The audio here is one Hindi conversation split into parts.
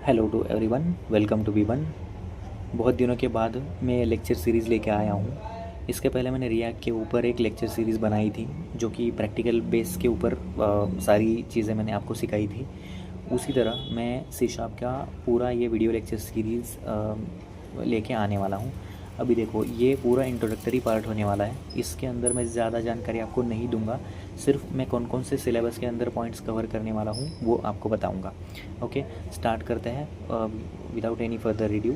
Hello to everyone, welcome to वी1। बहुत दिनों के बाद मैं लेक्चर सीरीज़ लेके आया हूँ। इसके पहले मैंने रिएक्ट के ऊपर एक लेक्चर सीरीज़ बनाई थी जो कि प्रैक्टिकल बेस के ऊपर सारी चीज़ें मैंने आपको सिखाई थी। उसी तरह मैं सी शार्प का पूरा ये वीडियो लेक्चर सीरीज़ लेके आने वाला हूँ। अभी देखो, ये पूरा इंट्रोडक्टरी पार्ट होने वाला है। इसके अंदर मैं ज़्यादा जानकारी आपको नहीं दूंगा, सिर्फ मैं कौन कौन से सिलेबस के अंदर पॉइंट्स कवर करने वाला हूँ वो आपको बताऊंगा। ओके, स्टार्ट करते हैं विदाउट एनी फर्दर रिड्यू।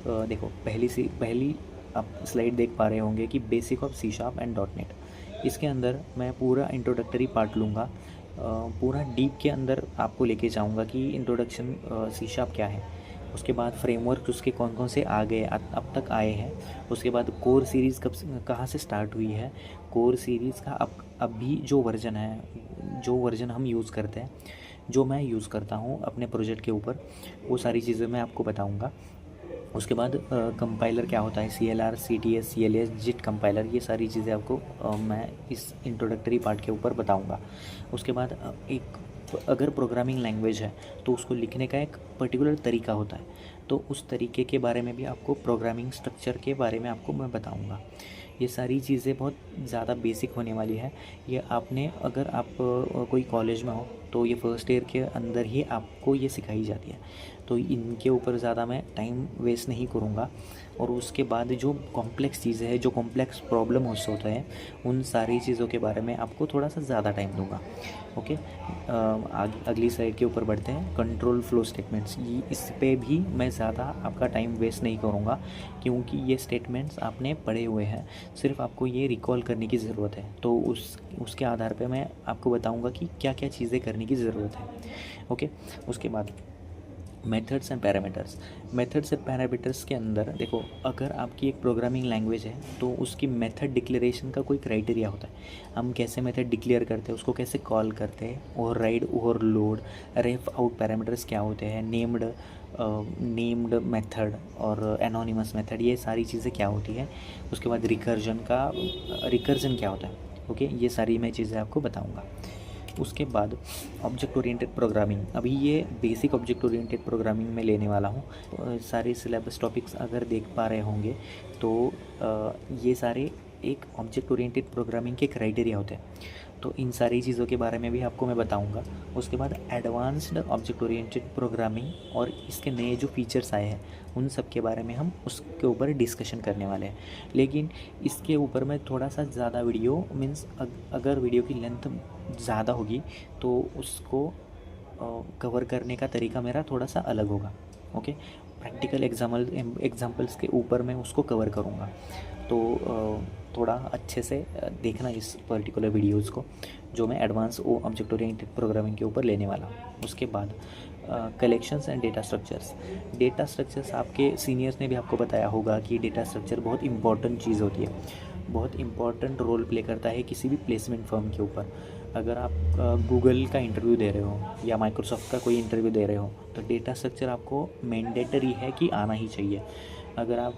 देखो, पहली आप स्लाइड देख पा रहे होंगे कि basic of C sharp and dot net. इसके अंदर मैं पूरा इंट्रोडक्टरी पार्ट लूँगा, पूरा डीप के अंदर आपको लेके जाऊँगा कि इंट्रोडक्शन सी शार्प क्या है। उसके बाद फ्रेमवर्क उसके कौन कौन से आ गए, अब तक आए हैं। उसके बाद कोर सीरीज़ कहाँ से स्टार्ट हुई है, कोर सीरीज़ का अभी जो वर्जन है, जो वर्जन हम यूज़ करते हैं, जो मैं यूज़ करता हूँ अपने प्रोजेक्ट के ऊपर, वो सारी चीज़ें मैं आपको बताऊँगा। उसके बाद कंपाइलर क्या होता है, CLR, CTS, CLS, जिट कंपाइलर, ये सारी चीज़ें आपको मैं इस इंट्रोडक्टरी पार्ट के ऊपर बताऊंगा। उसके बाद अगर प्रोग्रामिंग लैंग्वेज है तो उसको लिखने का एक पर्टिकुलर तरीका होता है, तो उस तरीके के बारे में भी आपको, प्रोग्रामिंग स्ट्रक्चर के बारे में आपको मैं बताऊंगा। ये सारी चीज़ें बहुत ज़्यादा बेसिक होने वाली है। ये आपने, अगर आप कोई कॉलेज में हो तो ये फर्स्ट ईयर के अंदर ही आपको ये सिखाई जाती है, तो इनके ऊपर ज़्यादा मैं टाइम वेस्ट नहीं करूँगा। और उसके बाद जो कॉम्प्लेक्स चीज़ें हैं, जो कॉम्प्लेक्स प्रॉब्लम हो होता है, उन सारी चीज़ों के बारे में आपको थोड़ा सा ज़्यादा टाइम दूंगा। ओके, अगली स्लाइड के ऊपर बढ़ते हैं। कंट्रोल फ्लो स्टेटमेंट्स, इस पे भी मैं ज़्यादा आपका टाइम वेस्ट नहीं करूँगा, क्योंकि ये स्टेटमेंट्स आपने पढ़े हुए हैं, सिर्फ आपको ये रिकॉल करने की ज़रूरत है। तो उसके आधार पे मैं आपको बताऊँगा कि क्या क्या चीज़ें करने की ज़रूरत है। ओके, उसके बाद methods and parameters. Methods and parameters के अंदर देखो, अगर आपकी एक प्रोग्रामिंग लैंग्वेज है तो उसकी मेथड डिक्लेरेशन का कोई क्राइटेरिया होता है। हम कैसे मेथड डिक्लेयर करते हैं, उसको कैसे कॉल करते हैं, ओवरराइड, ओवरलोड, रेफ आउट पैरामीटर्स क्या होते हैं, नेम्ड मेथड और एनोनिमस मेथड, ये सारी चीज़ें क्या होती है। उसके बाद रिकर्जन क्या होता है। ओके, ये सारी मैं चीज़ें आपको बताऊँगा। उसके बाद ऑब्जेक्ट ओरिएंटेड प्रोग्रामिंग, अभी ये बेसिक ऑब्जेक्ट ओरिएंटेड प्रोग्रामिंग में लेने वाला हूँ। सारे सिलेबस टॉपिक्स अगर देख पा रहे होंगे तो ये सारे एक ऑब्जेक्ट ओरिएंटेड प्रोग्रामिंग के क्राइटेरिया होते हैं, तो इन सारी चीज़ों के बारे में भी आपको मैं बताऊंगा। उसके बाद एडवांस्ड ऑब्जेक्ट ओरिएंटेड प्रोग्रामिंग और इसके नए जो फीचर्स आए हैं उन सब के बारे में हम उसके ऊपर डिस्कशन करने वाले हैं। लेकिन इसके ऊपर मैं थोड़ा सा ज़्यादा वीडियो मीन्स, अगर वीडियो की लेंथ ज़्यादा होगी तो उसको कवर करने का तरीका मेरा थोड़ा सा अलग होगा। ओके, प्रैक्टिकल एग्जाम्पल्स के ऊपर मैं उसको कवर करूँगा, तो थोड़ा अच्छे से देखना इस पर्टिकुलर वीडियोज़ को, जो मैं एडवांस ऑब्जेक्ट ओरिएंटेड प्रोग्रामिंग के ऊपर लेने वाला हूँ। उसके बाद कलेक्शंस एंड डेटा स्ट्रक्चर्स आपके सीनियर्स ने भी आपको बताया होगा कि डेटा स्ट्रक्चर बहुत इंपॉर्टेंट चीज़ होती है, बहुत इंपॉर्टेंट रोल प्ले करता है किसी भी प्लेसमेंट फर्म के ऊपर। अगर आप गूगल का इंटरव्यू दे रहे हो या माइक्रोसॉफ्ट का कोई इंटरव्यू दे रहे हो तो डेटा स्ट्रक्चर आपको मैंडेटरी है कि आना ही चाहिए। अगर आप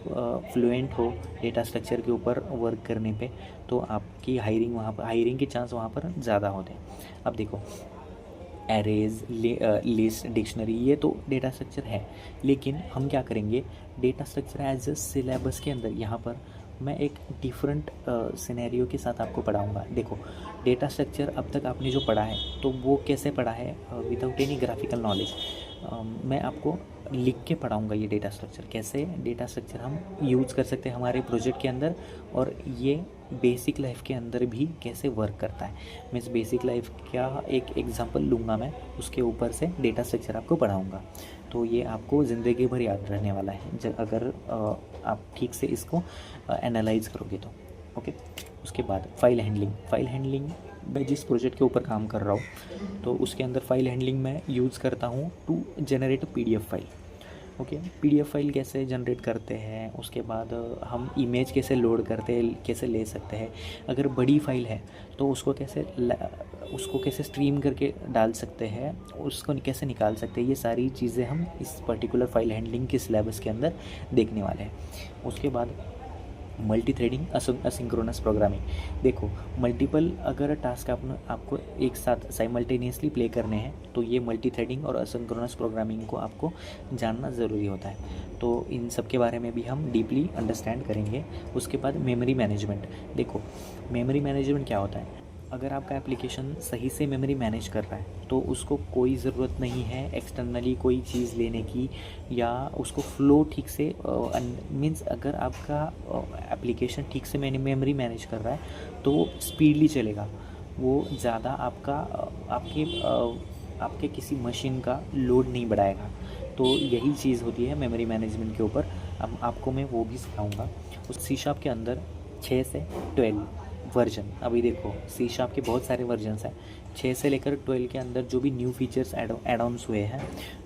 फ्लुएंट हो डेटा स्ट्रक्चर के ऊपर वर्क करने पे तो आपकी हायरिंग के चांस वहाँ पर ज़्यादा होते हैं। अब देखो, एरेज, लिस्ट, डिक्शनरी, ये तो डेटा स्ट्रक्चर है, लेकिन हम क्या करेंगे, data structure as a syllabus के अंदर यहाँ पर मैं एक डिफरेंट सिनेरियो के साथ आपको पढ़ाऊँगा। देखो, डेटा स्ट्रक्चर अब तक आपने जो पढ़ा है तो वो कैसे पढ़ा है, विदाउट एनी ग्राफिकल नॉलेज। मैं आपको लिख के पढ़ाऊँगा ये डेटा स्ट्रक्चर, कैसे डेटा स्ट्रक्चर हम यूज़ कर सकते हैं हमारे प्रोजेक्ट के अंदर, और ये बेसिक लाइफ के अंदर भी कैसे वर्क करता है। मैं इस बेसिक लाइफ का एक एग्जांपल लूँगा, मैं उसके ऊपर से डेटा स्ट्रक्चर आपको पढ़ाऊँगा, तो ये आपको ज़िंदगी भर याद रहने वाला है अगर आप ठीक से इसको एनालाइज करोगे तो। ओके, उसके बाद फाइल हैंडलिंग मैं जिस प्रोजेक्ट के ऊपर काम कर रहा हूँ तो उसके अंदर फाइल हैंडलिंग मैं यूज़ करता हूँ to generate PDF file. Okay, PDF file कैसे जनरेट करते हैं, उसके बाद हम इमेज कैसे लोड करते हैं, कैसे ले सकते हैं, अगर बड़ी फाइल है तो उसको कैसे स्ट्रीम करके डाल सकते हैं, उसको कैसे निकाल सकते हैं, ये सारी चीज़ें हम इस पर्टिकुलर फाइल हैंडलिंग के सिलेबस के अंदर देखने वाले हैं। उसके बाद मल्टी थ्रेडिंग, असिंक्रोनस प्रोग्रामिंग। देखो, मल्टीपल अगर टास्क आपको एक साथ साइमल्टेनियसली प्ले करने हैं तो ये मल्टी थ्रेडिंग और असिंक्रोनस प्रोग्रामिंग को आपको जानना ज़रूरी होता है। तो इन सब के बारे में भी हम डीपली अंडरस्टैंड करेंगे। उसके बाद मेमोरी मैनेजमेंट। देखो, मेमोरी मैनेजमेंट क्या होता है? अगर आपका एप्लीकेशन सही से मेमोरी मैनेज कर रहा है तो उसको कोई ज़रूरत नहीं है एक्सटर्नली कोई चीज़ लेने की, या उसको फ्लो ठीक से मीन्स अगर आपका एप्लीकेशन ठीक से मेमोरी मैनेज कर रहा है तो वो स्पीडली चलेगा, वो ज़्यादा आपके किसी मशीन का लोड नहीं बढ़ाएगा। तो यही चीज़ होती है मेमोरी मैनेजमेंट के ऊपर। अब आपको मैं वो भी सिखाऊंगा। उस सी शार्प के अंदर 6 से 12 वर्जन, अभी देखो सी शार्प के बहुत सारे वर्जन्स हैं, 6 से लेकर 12 के अंदर जो भी न्यू फीचर्स एड ऑन्स हुए हैं,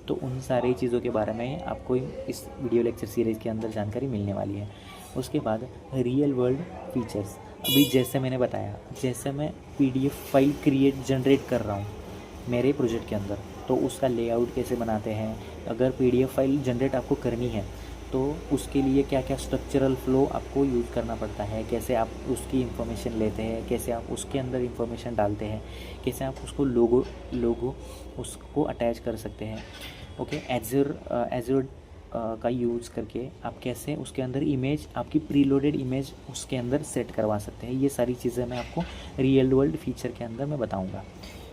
तो उन सारी चीज़ों के बारे में आपको इस वीडियो लेक्चर सीरीज़ के अंदर जानकारी मिलने वाली है। उसके बाद रियल वर्ल्ड फीचर्स, अभी जैसे मैंने बताया, जैसे मैं PDF फाइल जनरेट कर रहा हूँ मेरे प्रोजेक्ट के अंदर, तो उसका लेआउट कैसे बनाते हैं, अगर PDF फाइल जनरेट आपको करनी है तो उसके लिए क्या क्या स्ट्रक्चरल फ्लो आपको यूज़ करना पड़ता है, कैसे आप उसकी इन्फॉर्मेशन लेते हैं, कैसे आप उसके अंदर इन्फॉर्मेशन डालते हैं, कैसे आप उसको लोगो उसको अटैच कर सकते हैं। ओके, एज़्योर का यूज़ करके आप कैसे उसके अंदर इमेज, आपकी प्रीलोडेड इमेज उसके अंदर सेट करवा सकते हैं। ये सारी चीज़ें मैं आपको रियल वर्ल्ड फीचर के अंदर मैं बताऊँगा।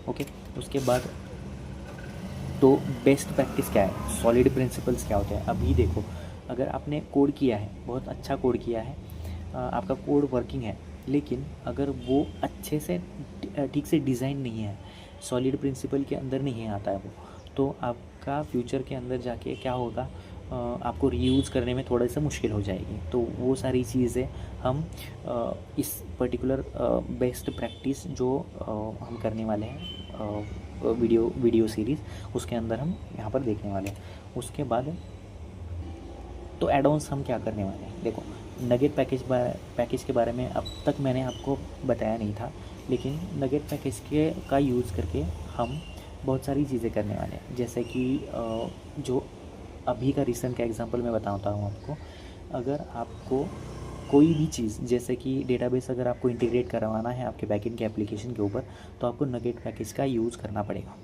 ओके, उसके बाद तो बेस्ट प्रैक्टिस क्या है, सॉलिड प्रिंसिपल्स क्या होते हैं। अभी देखो, अगर आपने कोड किया है, बहुत अच्छा कोड किया है, आपका कोड वर्किंग है, लेकिन अगर वो अच्छे से ठीक से डिज़ाइन नहीं है, सॉलिड प्रिंसिपल के अंदर नहीं आता है वो, तो आपका फ्यूचर के अंदर जाके क्या होगा, आपको रीयूज़ करने में थोड़ा सा मुश्किल हो जाएगी। तो वो सारी चीज़ें हम इस पर्टिकुलर बेस्ट प्रैक्टिस जो हम करने वाले हैं वीडियो सीरीज़, उसके अंदर हम यहाँ पर देखने वाले हैं। उसके बाद तो एड ऑन्स हम क्या करने वाले हैं, देखो नगेट पैकेज के बारे में अब तक मैंने आपको बताया नहीं था, लेकिन नगेट पैकेज का यूज़ करके हम बहुत सारी चीज़ें करने वाले हैं। जैसे कि जो अभी का रिसेंट का एग्जांपल मैं बताता हूँ आपको। अगर आपको कोई भी चीज़, जैसे कि डेटाबेस अगर आपको इंटीग्रेट करवाना है आपके बैकएंड के एप्लीकेशन के ऊपर, तो आपको नगेट पैकेज का यूज़ करना पड़ेगा।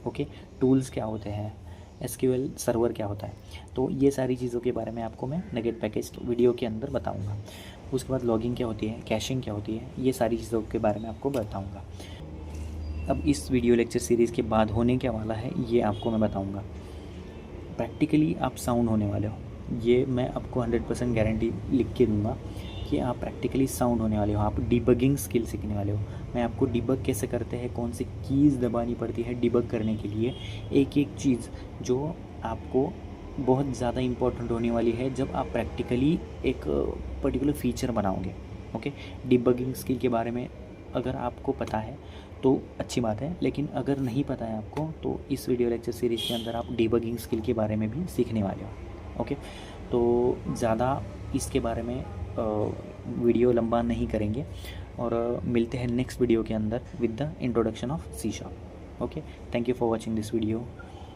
ओके, टूल्स क्या होते हैं, SQL सर्वर क्या होता है, तो ये सारी चीज़ों के बारे में आपको मैं नगेट पैकेज वीडियो के अंदर बताऊंगा। उसके बाद लॉगिंग क्या होती है, कैशिंग क्या होती है, ये सारी चीज़ों के बारे में आपको बताऊंगा। अब इस वीडियो लेक्चर सीरीज़ के बाद होने क्या वाला है ये आपको मैं बताऊंगा। प्रैक्टिकली आप साउंड होने वाले हो, ये मैं आपको 100% गारंटी लिख के दूंगा कि आप प्रैक्टिकली साउंड होने वाले हो। आप डिबगिंग स्किल सीखने वाले हो। मैं आपको डिबग कैसे करते हैं, कौन सी कीज़ दबानी पड़ती है डिबग करने के लिए, एक एक चीज़ जो आपको बहुत ज़्यादा इम्पोर्टेंट होने वाली है जब आप प्रैक्टिकली एक पर्टिकुलर फीचर बनाओगे। ओके, डिबगिंग स्किल के बारे में अगर आपको पता है तो अच्छी बात है, लेकिन अगर नहीं पता है आपको तो इस वीडियो लेक्चर सीरीज़ के अंदर आप डिबगिंग स्किल के बारे में भी सीखने वाले हो। ओके, तो ज़्यादा इसके बारे में वीडियो लंबा नहीं करेंगे और मिलते हैं नेक्स्ट वीडियो के अंदर with the introduction of C sharp. Okay, thank you for watching this video.